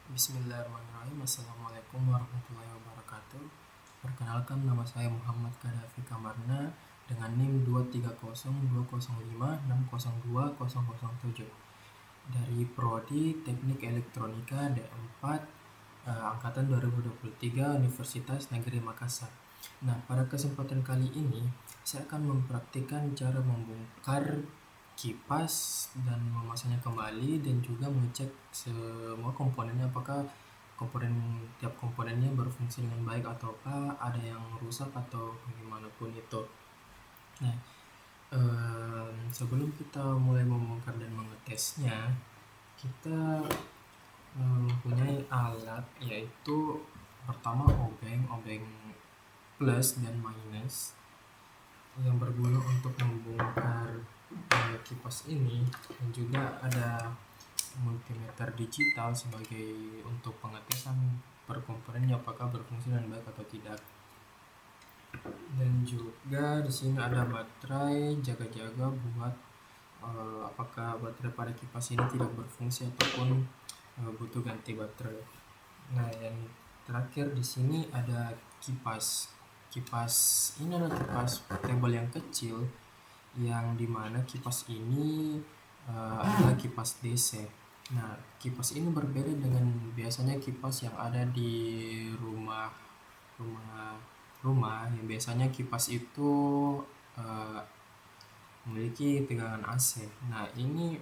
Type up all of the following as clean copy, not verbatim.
Bismillahirrahmanirrahim. Assalamualaikum warahmatullahi wabarakatuh. Perkenalkan, nama saya Muhammad Kadafi Kamarna dengan NIM 2302005602007 dari Prodi Teknik Elektronika D4 angkatan 2023 Universitas Negeri Makassar. Nah, pada kesempatan kali ini saya akan mempraktikkan cara membongkar kipas dan memasangnya kembali, dan juga mengecek semua komponennya, apakah tiap komponennya berfungsi dengan baik ataukah ada yang rusak atau bagaimanapun itu. Nah, sebelum kita mulai membongkar dan mengetesnya, kita mempunyai alat, yaitu pertama obeng plus dan minus yang berguna untuk membongkar kipas ini, dan juga ada multimeter digital sebagai untuk pengetesan per komponennya apakah berfungsi dengan baik atau tidak. Dan juga di sini ada baterai jaga-jaga buat apakah baterai pada kipas ini tidak berfungsi ataupun butuh ganti baterai. Nah, yang terakhir di sini ada kipas. Kipas ini adalah kipas portable yang kecil, yang dimana kipas ini adalah kipas DC. Nah, kipas ini berbeda dengan biasanya kipas yang ada di rumah yang biasanya kipas itu memiliki tegangan AC. Nah, ini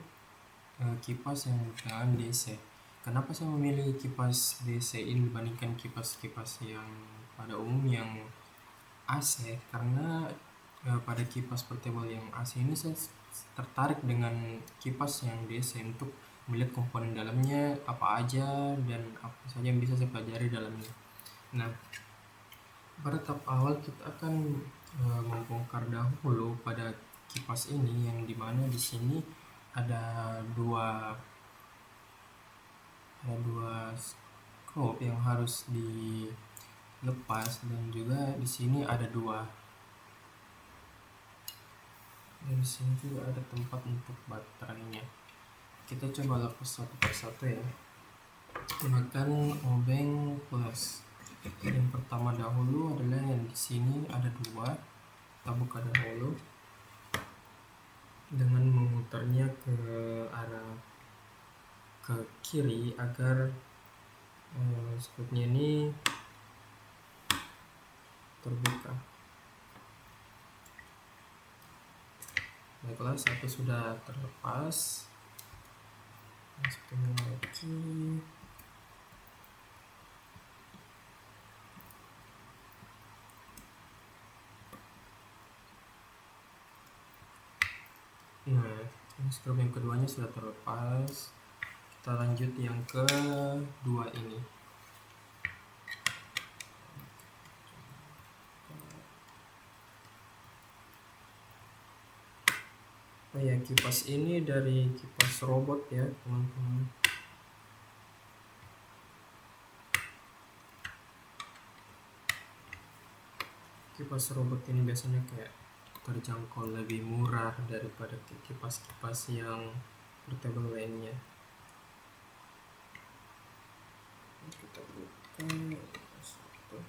kipas yang tegangan DC. Kenapa saya memilih kipas DC ini dibandingkan kipas-kipas yang pada umum yang AC? Karena pada kipas portable yang AC ini saya tertarik dengan kipas yang DC untuk melihat komponen dalamnya apa aja dan apa saja yang bisa saya pelajari dalamnya. Nah, pada tahap awal kita akan membongkar dahulu pada kipas ini, yang dimana di sini ada dua skrup yang harus dilepas, dan juga di sini ada dua. Dan di sini juga ada tempat untuk baterainya. Kita coba lepas satu persatu ya. Gunakan obeng plus. Yang pertama dahulu adalah yang di sini ada dua. Kita buka dahulu dengan memutarnya ke arah ke kiri agar skupnya ini terbuka. Baiklah, satu sudah terlepas. Satunya lagi. Nah, skrup yang keduanya sudah terlepas. Kita lanjut yang kedua ini. Oh ya, kipas ini dari kipas robot ya teman-teman. Kipas robot ini biasanya kayak terjangkau lebih murah daripada kipas-kipas yang portable lainnya. Kita buka satu.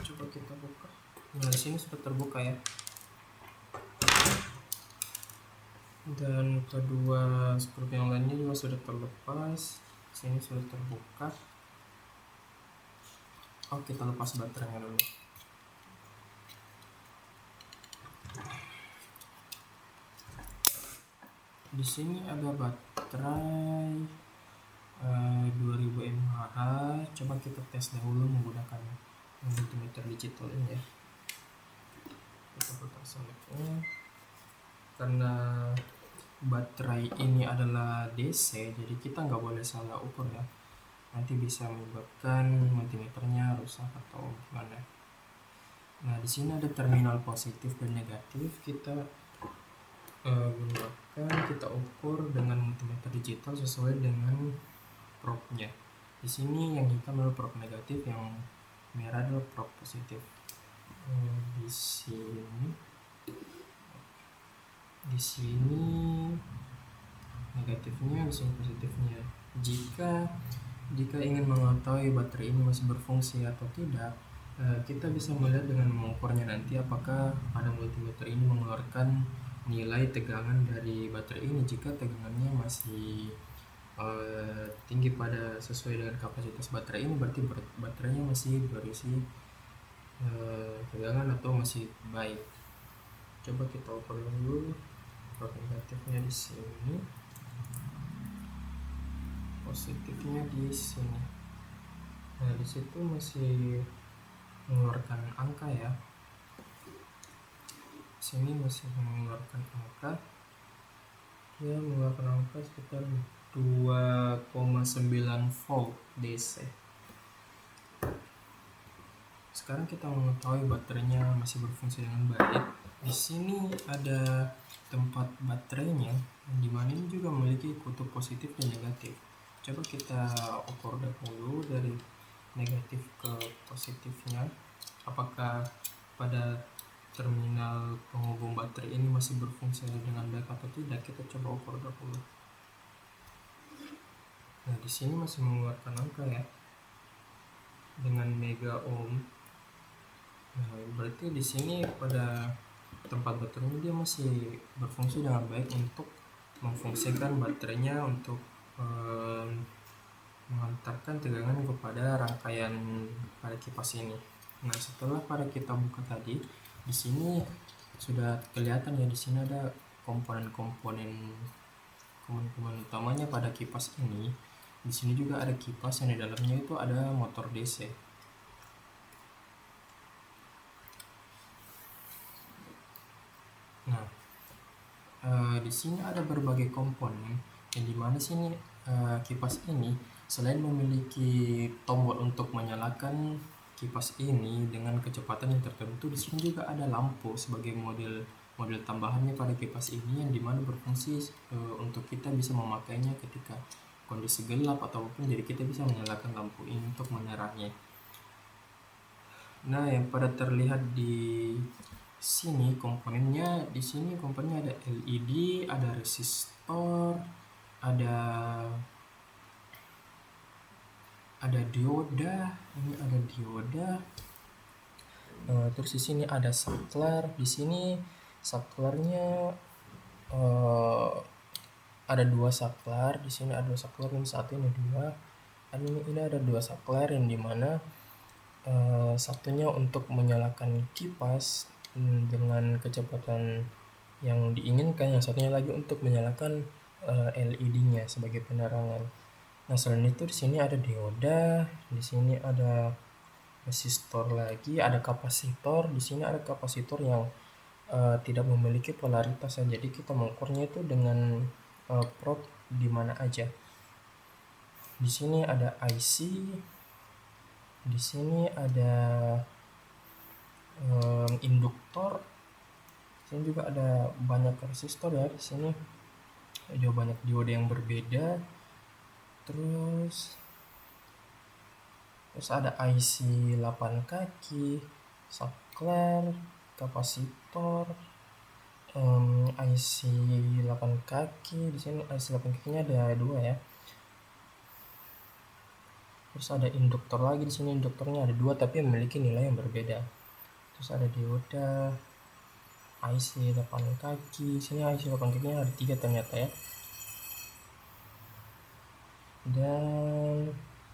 Coba kita buka. Nah, di sini sudah terbuka ya. Dan kedua skrup yang lainnya juga sudah terlepas. Sini sudah terbuka. Oh, kita lepas baterainya dulu. Di sini ada baterai 2000 mAh. Coba kita tes dahulu menggunakan multimeter digital ini ya. Kita putar salurnya. Karena baterai ini adalah DC, jadi kita nggak boleh salah ukur ya, nanti bisa menyebabkan multimeternya rusak atau gimana. Nah, di sini ada terminal positif dan negatif. Kita gunakan, kita ukur dengan multimeter digital sesuai dengan probe-nya. Di sini yang hitam adalah probe negatif, yang merah adalah probe positif. Di sini negatifnya, di sini positifnya. Jika ingin mengetahui baterai ini masih berfungsi atau tidak, kita bisa melihat dengan mengukurnya nanti apakah pada multimeter ini mengeluarkan nilai tegangan dari baterai ini. Jika tegangannya masih tinggi pada sesuai dengan kapasitas baterai ini, berarti baterainya masih berisi tegangan atau masih baik. Coba kita ukur dulu probe negatifnya di sini, positifnya di sini. Nah, di situ masih mengeluarkan angka ya. Sini masih mengeluarkan angka. Dia mengeluarkan angka sekitar 2,9 volt DC. Sekarang kita mengetahui baterainya masih berfungsi dengan baik. Di sini ada tempat baterainya, di mana ini juga memiliki kutub positif dan negatif. Coba kita ukur dahulu dari negatif ke positifnya, apakah pada terminal penghubung baterai ini masih berfungsi dengan baik atau tidak. Kita coba ukur dahulu. Nah, di sini masih mengeluarkan angka ya, dengan mega ohm. Nah, berarti di sini pada tempat baterainya dia masih berfungsi dengan baik untuk memfungsikan baterainya untuk mengantarkan tegangan kepada rangkaian pada kipas ini. Nah, setelah pada kita buka tadi, di sini sudah kelihatan ya, di sini ada komponen utamanya pada kipas ini. Di sini juga ada kipas yang di dalamnya itu ada motor DC. Nah, di sini ada berbagai komponen yang dimana sini kipas ini selain memiliki tombol untuk menyalakan kipas ini dengan kecepatan yang tertentu, di sini juga ada lampu sebagai model tambahannya pada kipas ini, yang dimana berfungsi untuk kita bisa memakainya ketika kondisi gelap ataupun jadi kita bisa menyalakan lampu ini untuk menerangi. Nah, yang pada terlihat di sini komponennya, di sini komponennya ada LED, ada resistor, ada dioda, ini ada dioda. Terus di sini ada saklar. Di sini saklarnya ada 2 saklar. Di sini ada 2 saklar, yang satu ini 2. Ini ada 2 saklar yang dimana satunya untuk menyalakan kipas dengan kecepatan yang diinginkan, yang satunya lagi untuk menyalakan LED-nya sebagai penerangan. Nah, selain itu di sini ada dioda, di sini ada resistor lagi, ada kapasitor. Di sini ada kapasitor yang tidak memiliki polaritas ya, jadi kita mengukurnya itu dengan probe di mana aja. Di sini ada IC, di sini ada induktor. Di sini juga ada banyak resistor ya. Di sini ada banyak dioda yang berbeda. Terus ada IC 8 kaki, saklar, kapasitor, IC 8 kaki. Di sini IC 8 kakinya ada 2 ya. Terus ada induktor lagi, di sini induktornya ada 2 tapi memiliki nilai yang berbeda. Terus ada dioda, IC 8 kaki. Sini IC 8 kakinya ada 3 ternyata ya. Dan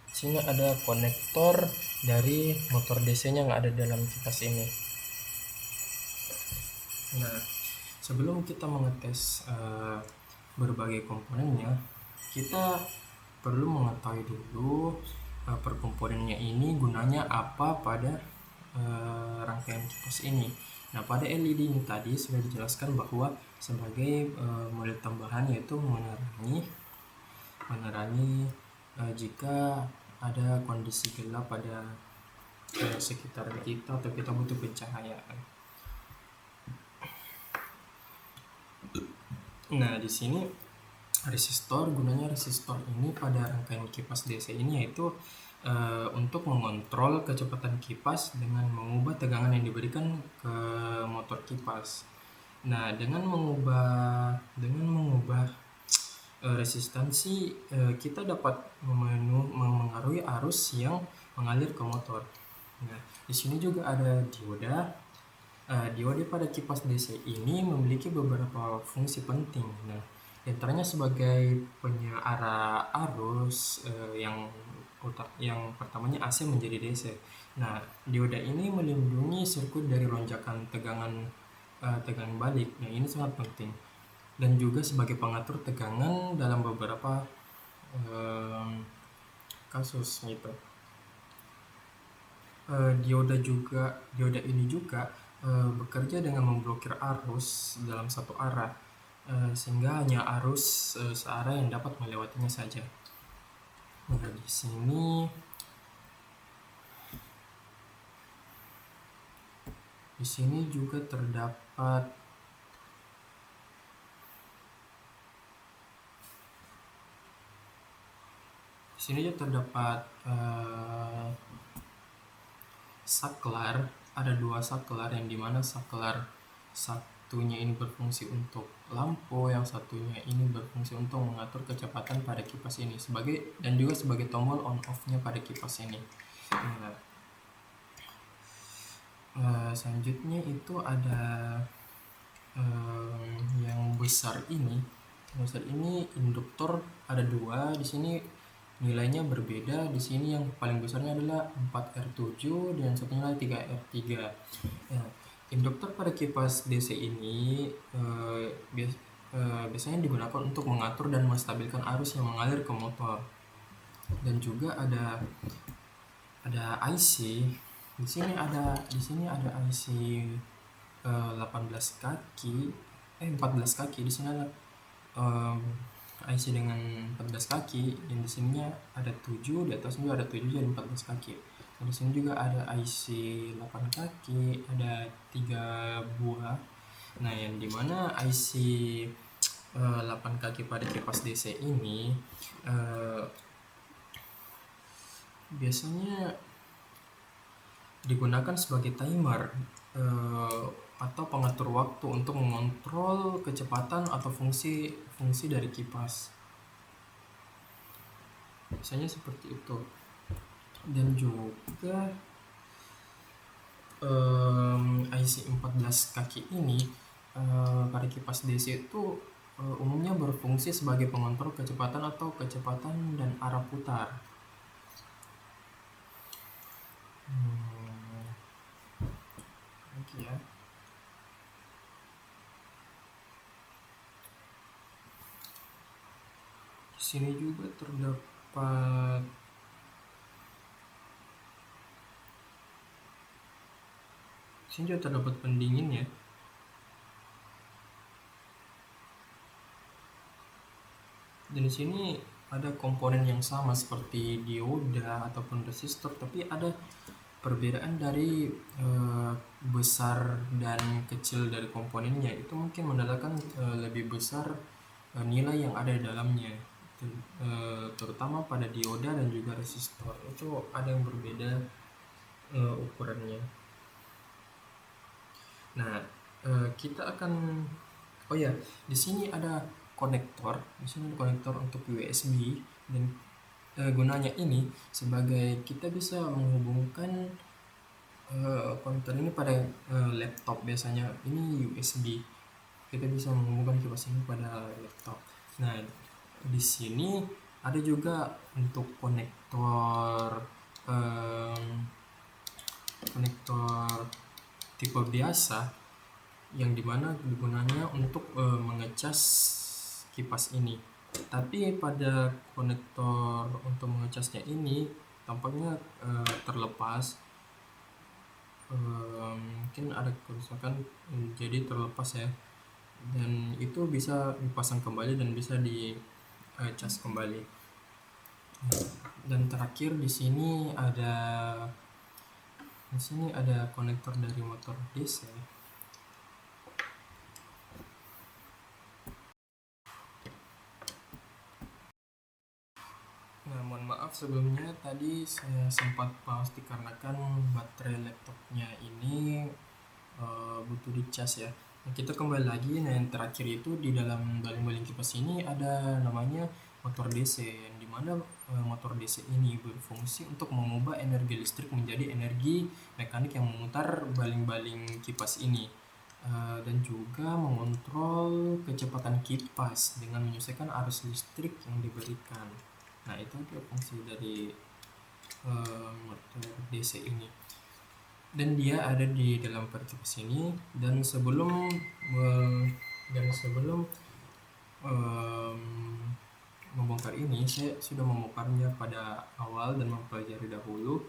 sini ada konektor dari motor DC-nya yang ada dalam kipas ini. Nah, sebelum kita mengetes berbagai komponennya, kita perlu mengetahui dulu perkomponennya ini gunanya apa pada rangkaian kipas ini. Nah, pada LED ini tadi sudah dijelaskan bahwa sebagai model tambahan yaitu menerangi jika ada kondisi gelap pada sekitar kita atau kita butuh pencahayaan. Nah, di sini gunanya resistor ini pada rangkaian kipas DC ini yaitu untuk mengontrol kecepatan kipas dengan mengubah tegangan yang diberikan ke motor kipas. Nah, dengan mengubah resistansi, kita dapat mengaruhi arus yang mengalir ke motor. Nah, di sini juga ada dioda. Diode pada kipas DC ini memiliki beberapa fungsi penting. Nah, diantaranya sebagai penyeara arus yang pertamanya AC menjadi DC. Nah, dioda ini melindungi sirkuit dari lonjakan tegangan balik. Nah, ini sangat penting. Dan juga sebagai pengatur tegangan dalam beberapa kasus gitu. Dioda ini juga bekerja dengan memblokir arus dalam satu arah, sehingga hanya arus searah yang dapat melewatinya saja. Nah, di sini juga terdapat saklar. Ada dua saklar yang dimana saklar satunya ini berfungsi untuk lampu, yang satunya ini berfungsi untuk mengatur kecepatan pada kipas ini dan juga sebagai tombol on off-nya pada kipas ini. Selanjutnya itu ada yang besar ini. Induktor ada dua. Di sini nilainya berbeda. Di sini yang paling besarnya adalah 4R7 dan satunya lagi 3R3. Nah, induktor pada kipas DC ini biasanya digunakan untuk mengatur dan menstabilkan arus yang mengalir ke motor. Dan juga ada IC. Di sini ada IC 14 kaki. Di sini ada IC dengan 14 kaki, dan di sininya ada 7, di atas juga ada 7 jadi 14 kaki. Di sini juga ada IC 8 kaki, ada 3 buah. Nah, yang dimana IC 8 kaki pada kipas DC ini biasanya digunakan sebagai timer atau pengatur waktu untuk mengontrol kecepatan atau fungsi dari kipas. Biasanya seperti itu. Dan juga IC 14 kaki ini pada kipas DC itu umumnya berfungsi sebagai pengontrol kecepatan dan arah putar. Ya. Di sini juga terdapat pendingin ya. Dan di sini ada komponen yang sama seperti dioda ataupun resistor, tapi ada perbedaan dari besar dan kecil dari komponennya. Itu mungkin menandakan lebih besar nilai yang ada di dalamnya, terutama pada dioda dan juga resistor. Itu ada yang berbeda ukurannya. Nah, kita akan di sini ada konektor. Di sini ada konektor untuk USB, dan gunanya ini sebagai kita bisa menghubungkan konektor ini pada laptop. Biasanya ini USB, kita bisa menghubungkan kipas ini pada laptop. Nah, di sini ada juga untuk konektor tipe biasa, yang dimana gunanya untuk mengecas kipas ini. Tapi pada konektor untuk mengecasnya ini tampaknya terlepas. Mungkin ada kerusakan, jadi terlepas ya, dan itu bisa dipasang kembali dan bisa dicas kembali. Dan terakhir di sini ada konektor dari motor DC. Nah, mohon maaf sebelumnya tadi saya sempat pause dikarenakan baterai laptopnya ini butuh dicas ya. Nah, kita kembali lagi. Nah, yang terakhir itu di dalam baling-baling kipas ini ada namanya motor DC, yang dimana motor DC ini berfungsi untuk mengubah energi listrik menjadi energi mekanik yang memutar baling-baling kipas ini, dan juga mengontrol kecepatan kipas dengan menyesuaikan arus listrik yang diberikan. Nah, itu adalah fungsi dari motor DC ini, dan dia ada di dalam kipas ini. Dan sebelum membongkar ini, saya sudah membongkarnya pada awal dan mempelajari dahulu.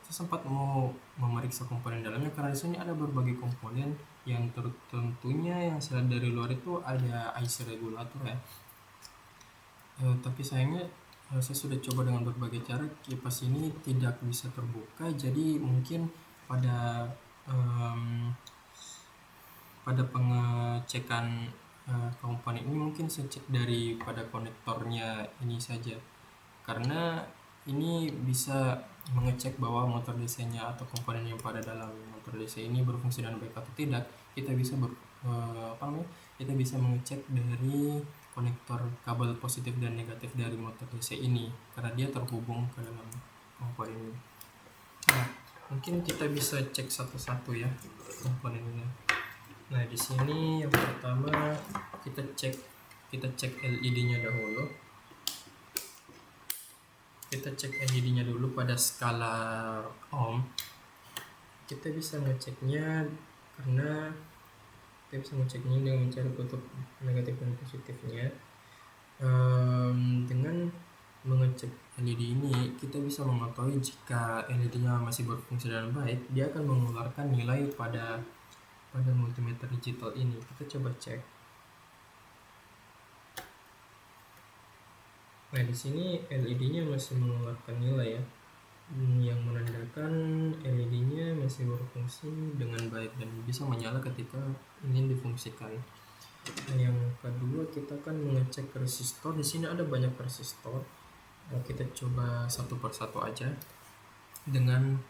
Saya sempat mau memeriksa komponen dalamnya karena di sini ada berbagai komponen yang tentunya yang saya lihat dari luar itu ada IC regulator ya. Tapi sayangnya saya sudah coba dengan berbagai cara, kipas ini tidak bisa terbuka. Jadi mungkin pada pengecekan komponen ini mungkin saya cek pada konektornya ini saja, karena ini bisa mengecek bahwa motor DC-nya atau komponen yang pada dalam motor DC ini berfungsi dengan baik atau tidak. Kita bisa kita bisa mengecek dari konektor kabel positif dan negatif dari motor DC ini, karena dia terhubung ke dalam komponen ini. Nah, mungkin kita bisa cek satu-satu ya komponennya. Nah, di sini yang pertama kita cek LED-nya dahulu. Kita cek LED-nya dulu pada skala ohm. Kita bisa ngeceknya dengan mencari kutub negatif dan positifnya. Dengan mengecek LED ini, kita bisa mengetahui jika LED-nya masih berfungsi dengan baik, dia akan mengeluarkan nilai pada multimeter digital ini. Kita coba cek. Nah, di sini LED-nya masih mengeluarkan nilai ya, yang menandakan LED-nya masih berfungsi dengan baik dan bisa menyala ketika ingin difungsikan. Nah, yang kedua kita akan mengecek resistor. Di sini ada banyak resistor. Kita coba satu persatu aja dengan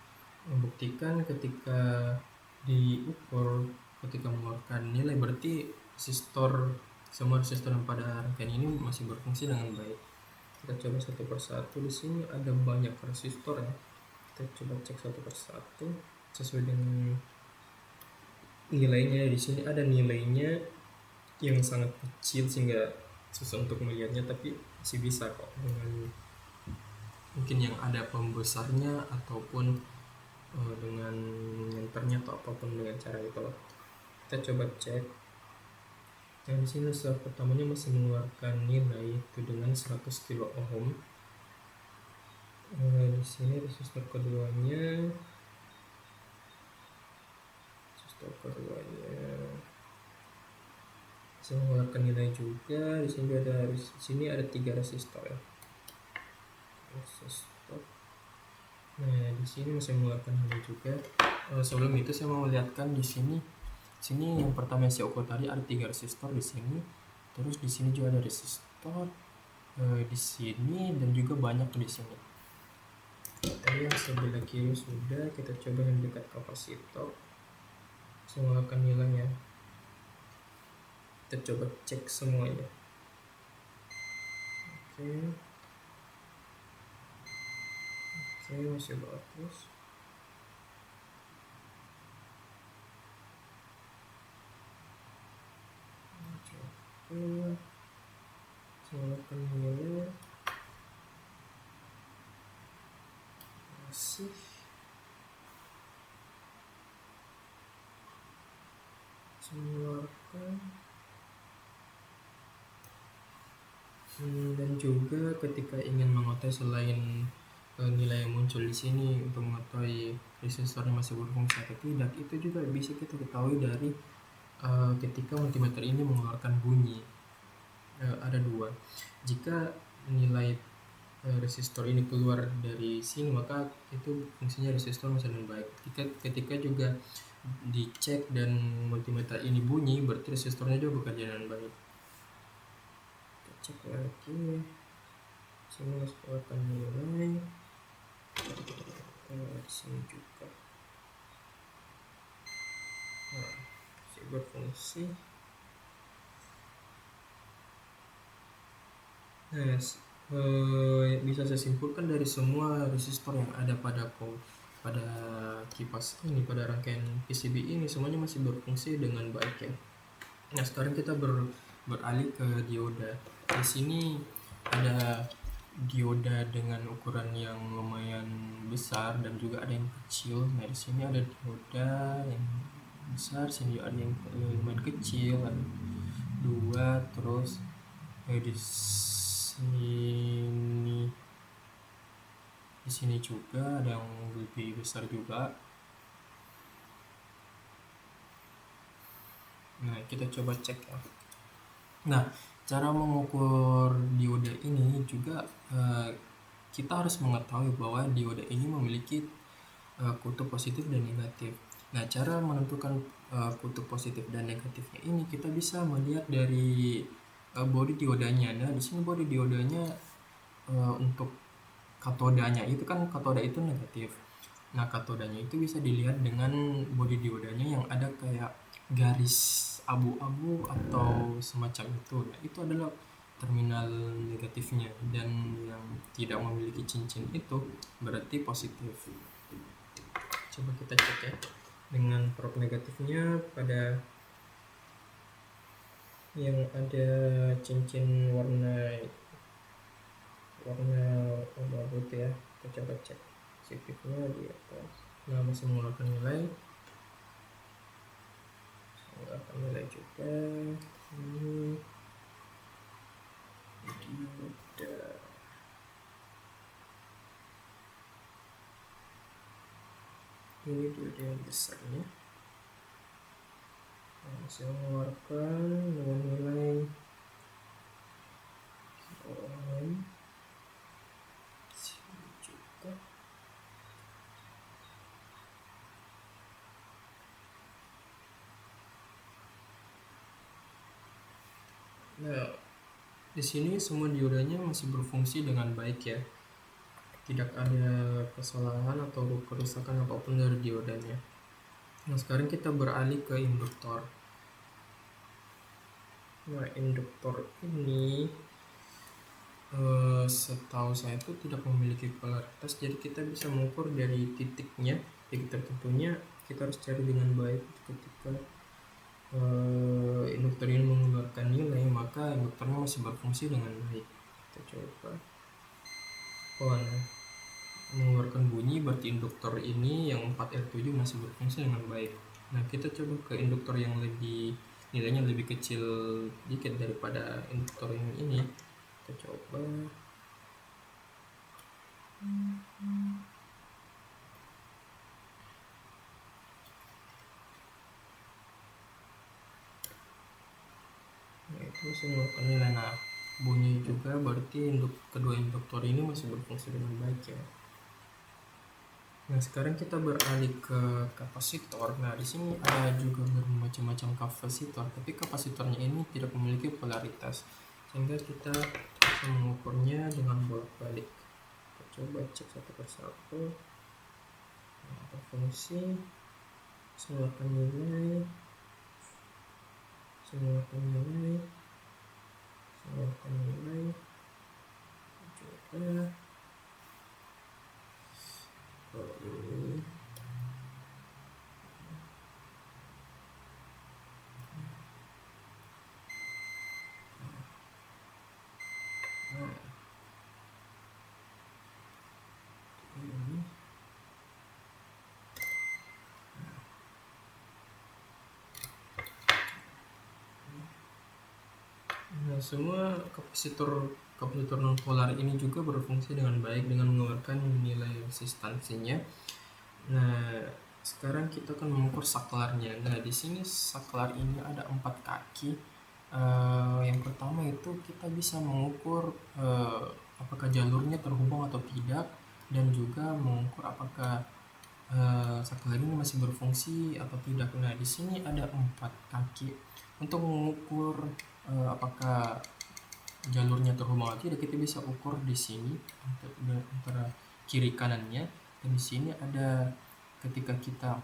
membuktikan ketika diukur, ketika mengeluarkan nilai, berarti semua resistor yang pada rangkaian ini masih berfungsi dengan baik. Kita coba satu persatu. Di sini ada banyak resistor ya. Kita coba cek satu persatu sesuai dengan nilainya. Di sini ada nilainya yang sangat kecil sehingga susah untuk melihatnya, tapi masih bisa kok dengan mungkin yang ada pembesarnya ataupun dengan nyenternya atau apapun dengan cara itu. Kita coba cek. Nah, di sini resistor pertamanya masih mengeluarkan nilai itu dengan 100 kilo ohm. Di sini resistor keduanya bisa mengeluarkan nilai juga. Di sini ada 3 resistor ya. Nah, di sini masih mengeluarkan nilai juga. Sebelum itu saya mau melihatkan di sini yang pertama yang saya ukur tadi ada 3 resistor di sini. Terus di sini juga ada resistor di sini dan juga banyak di sini. Tadi yang sebelah kiri sudah, kita coba yang dekat kapasitor. Saya mengeluarkan nilainya. Kita coba cek semuanya. Oke, masih bagus. Mengeluarkan nilai masih mengeluarkan Dan juga ketika ingin mengetahui selain nilai yang muncul di sini untuk mengetahui resistornya masih berfungsi atau tidak, itu juga bisa kita ketahui dari ketika multimeter ini mengeluarkan bunyi. Ada dua. Jika nilai resistor ini keluar dari sini, maka itu fungsinya resistor masih dengan baik. Ketika juga dicek dan multimeter ini bunyi, berarti resistornya juga bekerja dengan baik. Kita cek lagi. Sini masih keluarkan nilai. Di sini juga. Nah, masih berfungsi. Nah, bisa saya simpulkan dari semua resistor yang ada pada kipas ini, pada rangkaian PCB ini, semuanya masih berfungsi dengan baik ya. Nah, sekarang kita beralih ke dioda. Di sini ada dioda dengan ukuran yang lumayan besar dan juga ada yang kecil. Nah, di sini ada dioda yang besar, sini ada yang lumayan kecil, ada dua, terus di sini juga ada yang lebih besar juga. Nah, kita coba cek ya. Nah, cara mengukur dioda ini juga kita harus mengetahui bahwa dioda ini memiliki kutub positif dan negatif. Nah, cara menentukan kutub positif dan negatifnya ini kita bisa melihat dari bodi diodanya. Nah, di sini bodi diodanya untuk katodanya itu kan, katoda itu negatif. Nah, katodanya itu bisa dilihat dengan bodi diodanya yang ada kayak garis abu-abu atau semacam itu. Nah, itu adalah terminal negatifnya, dan yang tidak memiliki cincin itu berarti positif. Coba kita cek ya dengan probe negatifnya pada yang ada cincin warna abu-abu ya. Kita coba cek positifnya di atas. Nah, masih mengeluarkan nilai juga. Ini dioda. Ini dioda yang besarnya. Masih mengeluarkan dengan nilai ohm. Sini juga. Nah, di sini semua diodanya masih berfungsi dengan baik ya. Tidak ada kesalahan atau kerusakan apapun dari diodanya. Nah, sekarang kita beralih ke induktor. Nah, induktor ini setahu saya itu tidak memiliki polaritas, jadi kita bisa mengukur dari titiknya. Jadi tentunya kita harus cari dengan baik ketika induktor ini mengeluarkan nilai, maka induktornya masih berfungsi dengan baik. Kita coba. Nah, mengeluarkan bunyi berarti induktor ini yang 4R7 masih berfungsi dengan baik. Nah, kita coba ke induktor yang nilainya lebih kecil dikit daripada induktor yang ini. Kita coba. Nah, itu masih mengeluarkan nilai. Nah, bunyi juga berarti kedua induktor ini masih berfungsi dengan baik ya. Nah, sekarang kita beralih ke kapasitor. Nah, di sini ada juga bermacam-macam kapasitor, tapi kapasitornya ini tidak memiliki polaritas, sehingga kita bisa mengukurnya dengan bolak-balik. Kita coba cek satu persatu. Nah, berfungsi, mengeluarkan nilai, mengeluarkan nilai, coba. Ini Nah, semua kapasitor kapasitor non polar ini juga berfungsi dengan baik dengan mengeluarkan nilai resistansinya. Nah, sekarang kita akan mengukur saklarnya. Nah, di sini saklar ini ada 4 kaki. Yang pertama itu kita bisa mengukur apakah jalurnya terhubung atau tidak, dan juga mengukur apakah saklar ini masih berfungsi atau tidak. Nah, di sini ada 4 kaki. Untuk mengukur apakah jalurnya terhubung atau tidak, kita bisa ukur di sini antara kiri kanannya. Dan di sini ada, ketika kita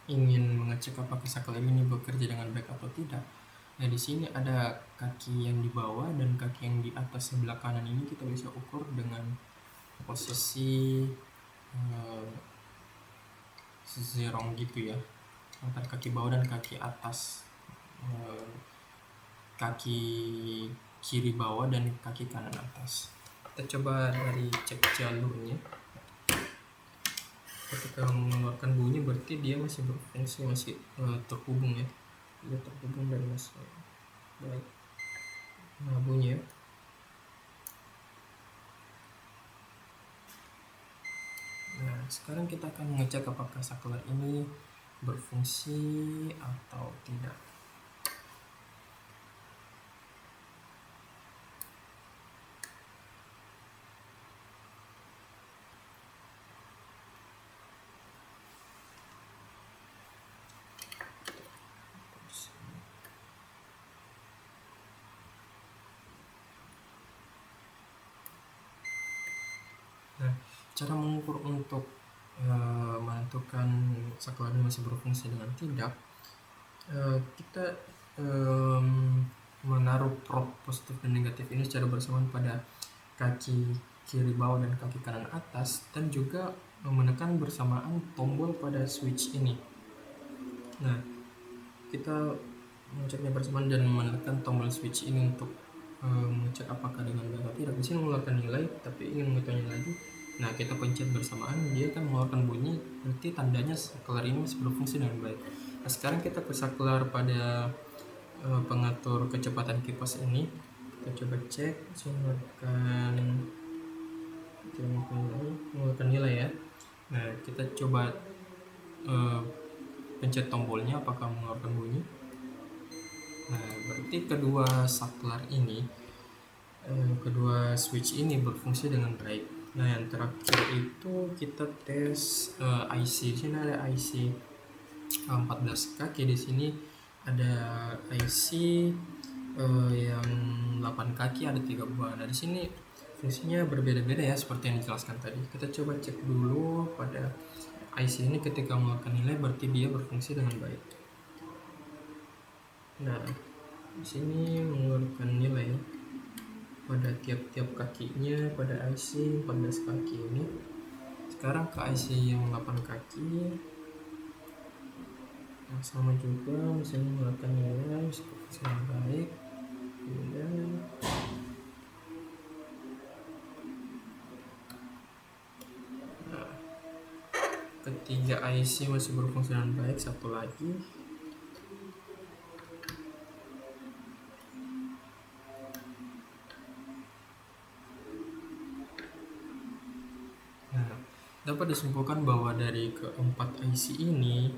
ingin mengecek apakah saklar ini bekerja dengan baik atau tidak. Nah, di sini ada kaki yang di bawah dan kaki yang di atas sebelah kanan ini kita bisa ukur dengan posisi zerong gitu ya, antara kaki bawah dan kaki atas, kaki kiri bawah dan kaki kanan atas. Kita coba dari cek jalurnya. Ketika mengeluarkan bunyi berarti dia masih berfungsi, masih terhubung ya, dia terhubung dan masih baik. Nah, bunyi ya. Nah, sekarang kita akan mengecek apakah saklar ini berfungsi atau tidak. Nah, cara mengukur untuk menentukan saklar ini masih berfungsi dengan tidak, kita menaruh prob positif dan negatif ini secara bersamaan pada kaki kiri bawah dan kaki kanan atas, dan juga menekan bersamaan tombol pada switch ini. Nah, kita mengeceknya bersamaan dan menekan tombol switch ini untuk mengecek apakah dengan baik atau tidak. Di sini mengeluarkan nilai, tapi ingin mengetahui lagi. Nah, kita pencet bersamaan, dia akan mengeluarkan bunyi, berarti tandanya saklar ini masih berfungsi dengan baik. Nah, sekarang kita ke saklar pada pengatur kecepatan kipas ini. Kita coba cek, mengeluarkan nilai ya. Nah, kita coba pencet tombolnya apakah mengeluarkan bunyi. Nah, berarti kedua saklar ini, kedua switch ini berfungsi dengan baik. Nah, yang terakhir itu kita tes IC. Di sini ada IC 14 kaki, di sini ada IC yang 8 kaki, ada 3 buah. Nah, di sini fungsinya berbeda-beda ya, seperti yang dijelaskan tadi. Kita coba cek dulu pada IC ini, ketika mengeluarkan nilai berarti dia berfungsi dengan baik. Nah, di sini mengeluarkan nilai pada tiap-tiap kakinya pada IC 14 kaki ini. Sekarang ke IC yang 8 kaki. Nah, sama juga misalnya mengeluarkan nilai seperti yang baik. Kemudian ketiga IC masih berfungsi dengan baik. Satu lagi. Nah, dapat disimpulkan bahwa dari keempat IC ini,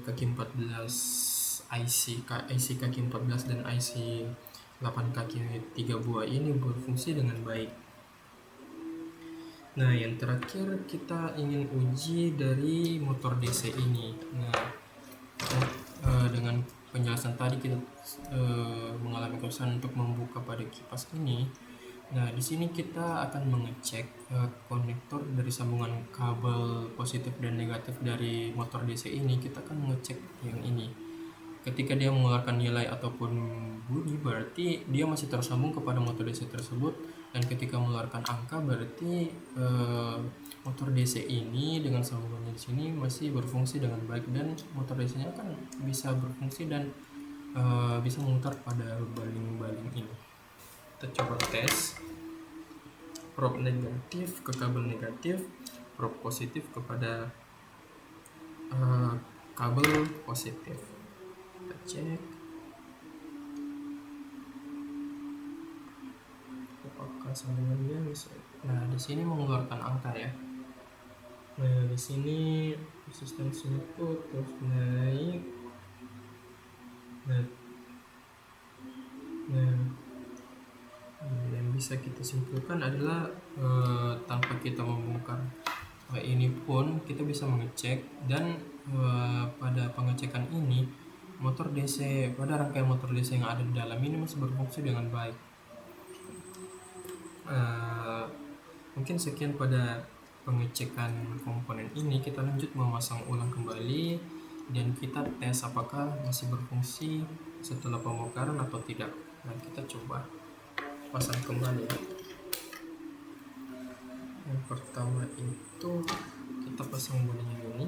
kaki 14 IC kaki 14 dan IC 8 kaki 3 buah ini berfungsi dengan baik. Nah, yang terakhir kita ingin uji dari motor DC ini. Nah, dengan penjelasan tadi kita mengalami kesusahan untuk membuka pada kipas ini. Nah, di sini kita akan mengecek konektor dari sambungan kabel positif dan negatif dari motor DC ini. Kita akan mengecek yang ini. Ketika dia mengeluarkan nilai ataupun bunyi, berarti dia masih tersambung kepada motor DC tersebut. Dan ketika mengeluarkan angka, berarti motor DC ini dengan sambungannya di sini masih berfungsi dengan baik, dan motor DC-nya kan bisa berfungsi dan bisa memutar pada baling-baling ini. Kita coba tes prob negatif ke kabel negatif, prob positif kepada kabel positif. Kita cek. pasang dengannya misalnya. Nah, di sini mengeluarkan angka ya. Nah, di sini resistansinya tuh terus naik. Nah, yang bisa kita simpulkan adalah tanpa kita membongkar ini pun kita bisa mengecek, dan pada pengecekan ini motor DC, pada rangkaian motor DC yang ada di dalam ini masih berfungsi dengan baik. Mungkin sekian pada pengecekan komponen ini. Kita lanjut memasang ulang kembali dan kita tes apakah masih berfungsi setelah pembongkaran atau tidak. Nah, kita coba pasang kembali ya. Yang pertama itu kita pasang bodinya ini.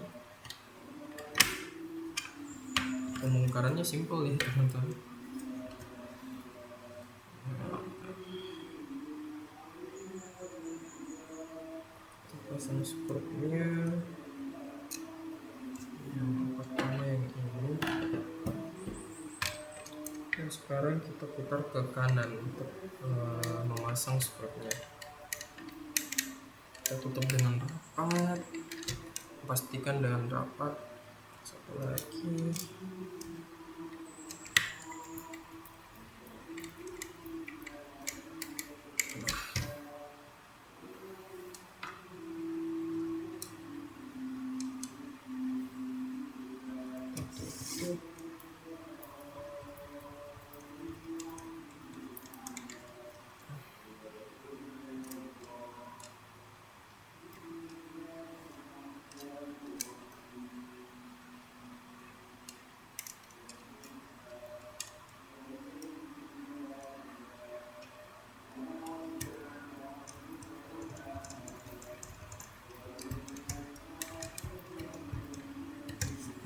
Pembongkarannya simple ya teman-teman. Kita pasang spruknya. Yang pertama yang ini. Dan sekarang kita putar ke kanan untuk memasang spruknya. Kita tutup dengan rapat, pastikan dengan rapat. Satu lagi.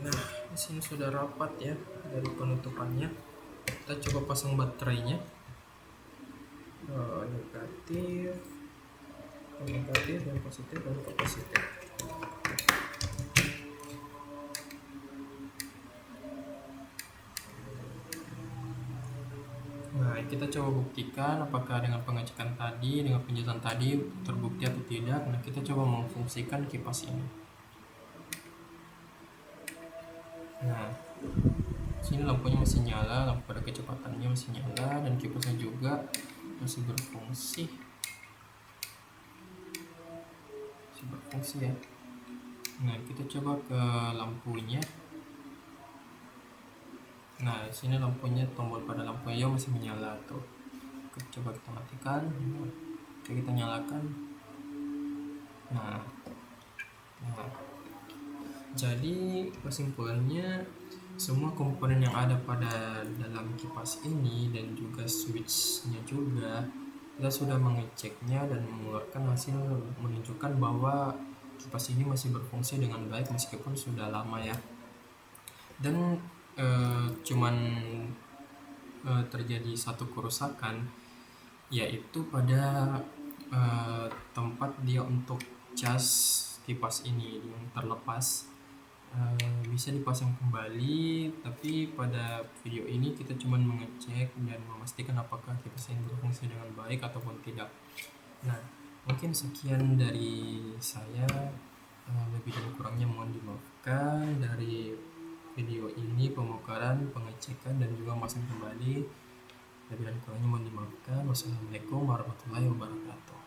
Nah, di sini sudah rapat ya dari penutupannya. Kita coba pasang baterainya. Negatif, dan positif, dan positif. Nah, kita coba buktikan apakah dengan pengecekan tadi, dengan penjelasan tadi terbukti atau tidak. Nah, kita coba memfungsikan kipas ini. Nah, sini lampunya masih nyala, lampu pada kecepatannya masih nyala, dan kipasnya juga masih berfungsi. Ya. Nah, kita coba ke lampunya. Nah, sini lampunya, tombol pada lampu hijau masih menyala tuh. Coba kita matikan. Oke, kita nyalakan. Nah. Jadi kesimpulannya, semua komponen yang ada pada dalam kipas ini dan juga switchnya juga kita sudah mengeceknya dan mengeluarkan hasil menunjukkan bahwa kipas ini masih berfungsi dengan baik meskipun sudah lama ya. Dan cuman terjadi satu kerusakan, yaitu pada tempat dia untuk cas kipas ini yang terlepas. Bisa dipasang kembali, tapi pada video ini kita cuma mengecek dan memastikan apakah kipas ini berfungsi dengan baik ataupun tidak. Nah, mungkin sekian dari saya. Lebih dan kurangnya mohon dimaafkan dari video ini, pembongkaran, pengecekan, dan juga masang kembali. Lebih dan kurangnya mohon dimaafkan. Wassalamualaikum warahmatullahi wabarakatuh.